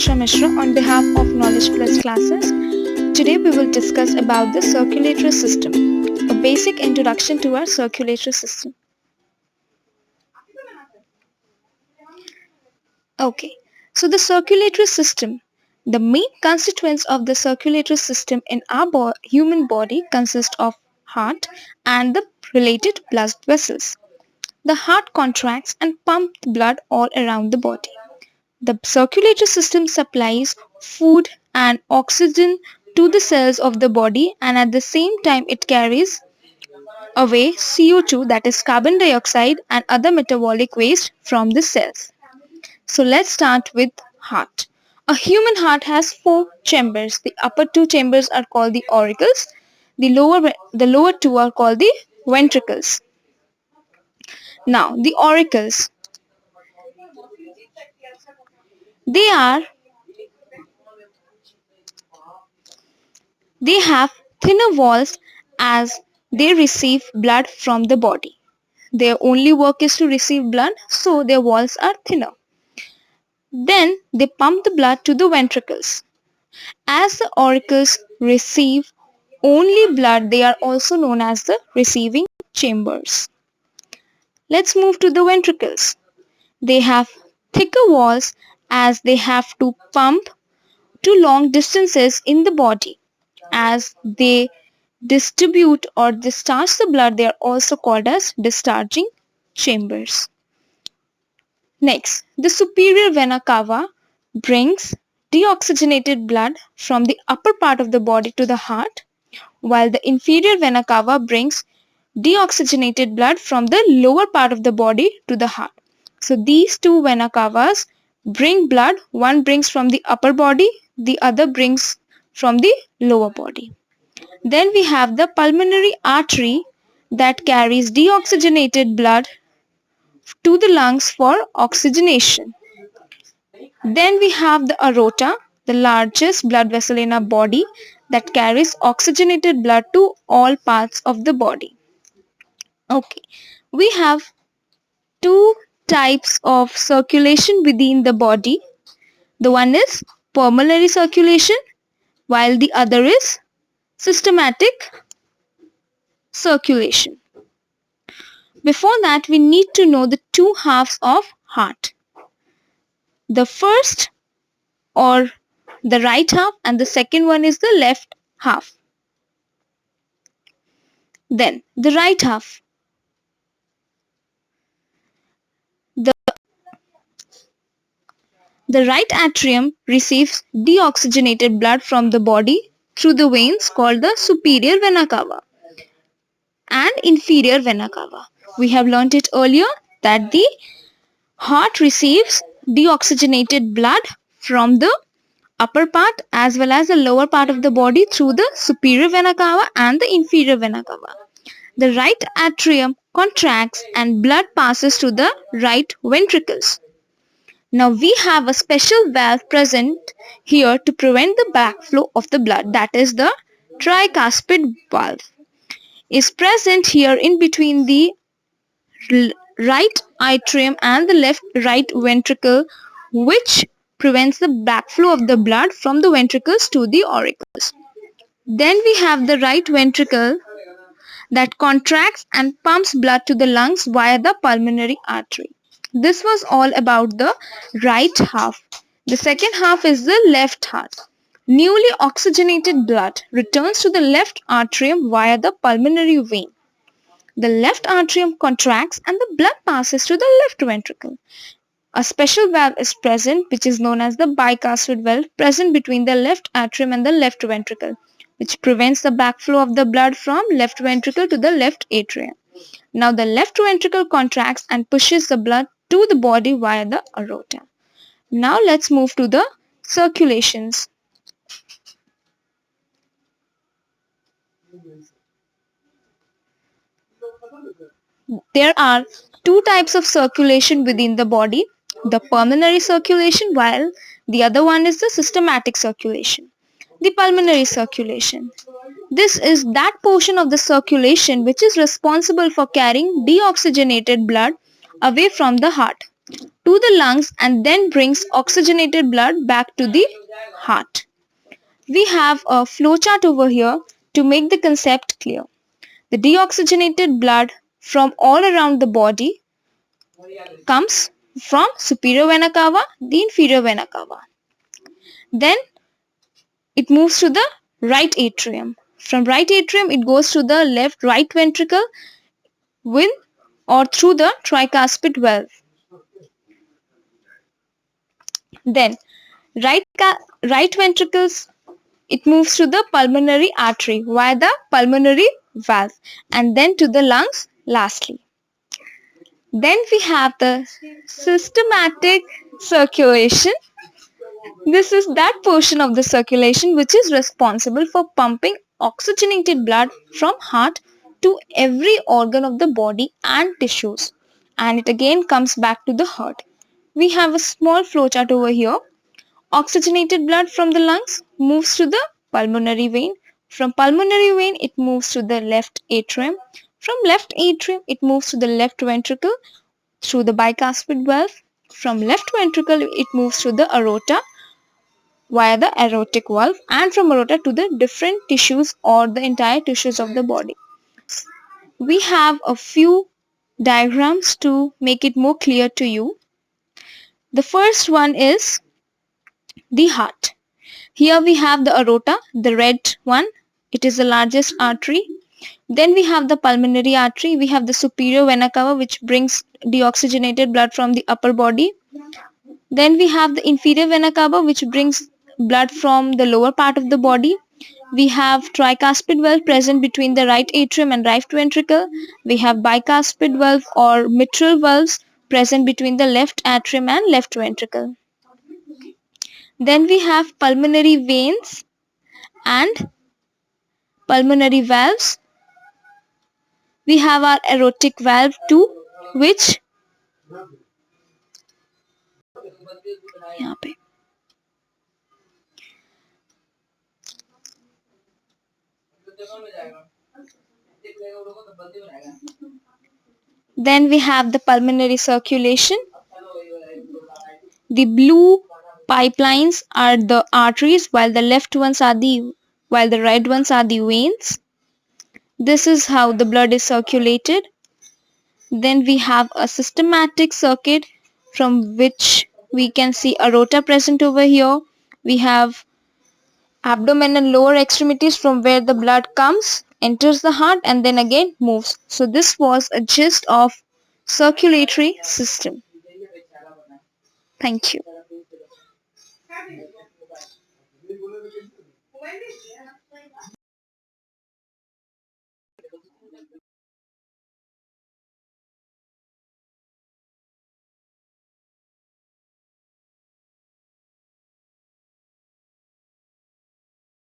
Akansha Mishra on behalf of Knowledge Plus classes. Today we will discuss about the circulatory system, a basic introduction to our circulatory system. Okay, so the circulatory system. The main constituents of the circulatory system in our human body consist of heart and the related blood vessels. The heart contracts and pumps blood all around the body. The circulatory system supplies food and oxygen to the cells of the body, and at the same time it carries away CO2, that is carbon dioxide, and other metabolic waste from the cells. So let's start with heart. A human heart has four chambers. The upper two chambers are called the auricles. The lower two are called the ventricles. Now the auricles, they are they have thinner walls as they receive blood from the body. Their only work is to receive blood, so their walls are thinner. Then they pump the blood to the ventricles. As the auricles receive only blood, they are also known as the receiving chambers. Let's move to the ventricles. They have thicker walls as they have to pump to long distances in the body. As they distribute or discharge the blood, they are also called as discharging chambers. Next, the superior vena cava brings deoxygenated blood from the upper part of the body to the heart, while the inferior vena cava brings deoxygenated blood from the lower part of the body to the heart. So these two vena cavas bring blood. One brings from the upper body, the other brings from the lower body. Then we have the pulmonary artery that carries deoxygenated blood to the lungs for oxygenation. Then we have the aorta, the largest blood vessel in our body that carries oxygenated blood to all parts of the body. Okay, we have two types of circulation within the body. The one is pulmonary circulation, while the other is systematic circulation. Before that, we need to know the two halves of heart. The first or the right half, and the second one is the left half. Then the right half. The right atrium receives deoxygenated blood from the body through the veins called the superior vena cava and inferior vena cava. We have learnt it earlier that the heart receives deoxygenated blood from the upper part as well as the lower part of the body through the superior vena cava and the inferior vena cava. The right atrium contracts and blood passes to the right ventricles. Now we have a special valve present here to prevent the backflow of the blood, that is the tricuspid valve. Is present here in between the right atrium and the right ventricle, which prevents the backflow of the blood from the ventricles to the auricles. Then we have the right ventricle that contracts and pumps blood to the lungs via the pulmonary artery. This was all about the right half. The second half is the left heart. Newly oxygenated blood returns to the left atrium via the pulmonary vein. The left atrium contracts and the blood passes to the left ventricle. A special valve is present which is known as the bicuspid valve present between the left atrium and the left ventricle, which prevents the backflow of the blood from left ventricle to the left atrium. Now the left ventricle contracts and pushes the blood to the body via the aorta. Now let's move to the circulations. There are two types of circulation within the body, the pulmonary circulation while the other one is the systematic circulation. The pulmonary circulation. This is that portion of the circulation which is responsible for carrying deoxygenated blood away from the heart. to the lungs and then brings oxygenated blood back to the heart. We have a flowchart over here to make the concept clear. The deoxygenated blood from all around the body comes from superior vena cava, the inferior vena cava. Then it moves to the right atrium. From right atrium it goes to the left right ventricle with or through the tricuspid valve. Then right ventricles it moves to the pulmonary artery via the pulmonary valve and then to the lungs lastly. Then we have the systematic circulation. This is that portion of the circulation which is responsible for pumping oxygenated blood from heart to every organ of the body and tissues, and it again comes back to the heart. We have a small flowchart over here. Oxygenated blood from the lungs moves to the pulmonary vein. From pulmonary vein it moves to the left atrium. From left atrium it moves to the left ventricle through the bicuspid valve. From left ventricle it moves to the aorta via the aortic valve, and from aorta to the different tissues or the entire tissues of the body. We have a few diagrams to make it more clear to you. The first one is the heart. Here we have the aorta, the red one. It is the largest artery. Then we have the pulmonary artery. We have the superior vena cava which brings deoxygenated blood from the upper body. Then we have the inferior vena cava which brings blood from the lower part of the body. We have tricuspid valve present between the right atrium and right ventricle. We have bicuspid valve or mitral valves present between the left atrium and left ventricle. Then we have pulmonary veins and pulmonary valves. We have our aortic valve too, which यहाँ पे Then we have the pulmonary circulation. The blue pipelines are the arteries while the right ones are the veins. This is how the blood is circulated. Then we have a systematic circuit from which we can see aorta present over here. We have abdomen and lower extremities from where the blood comes, enters the heart and then again moves. So this was a gist of circulatory system. Thank you.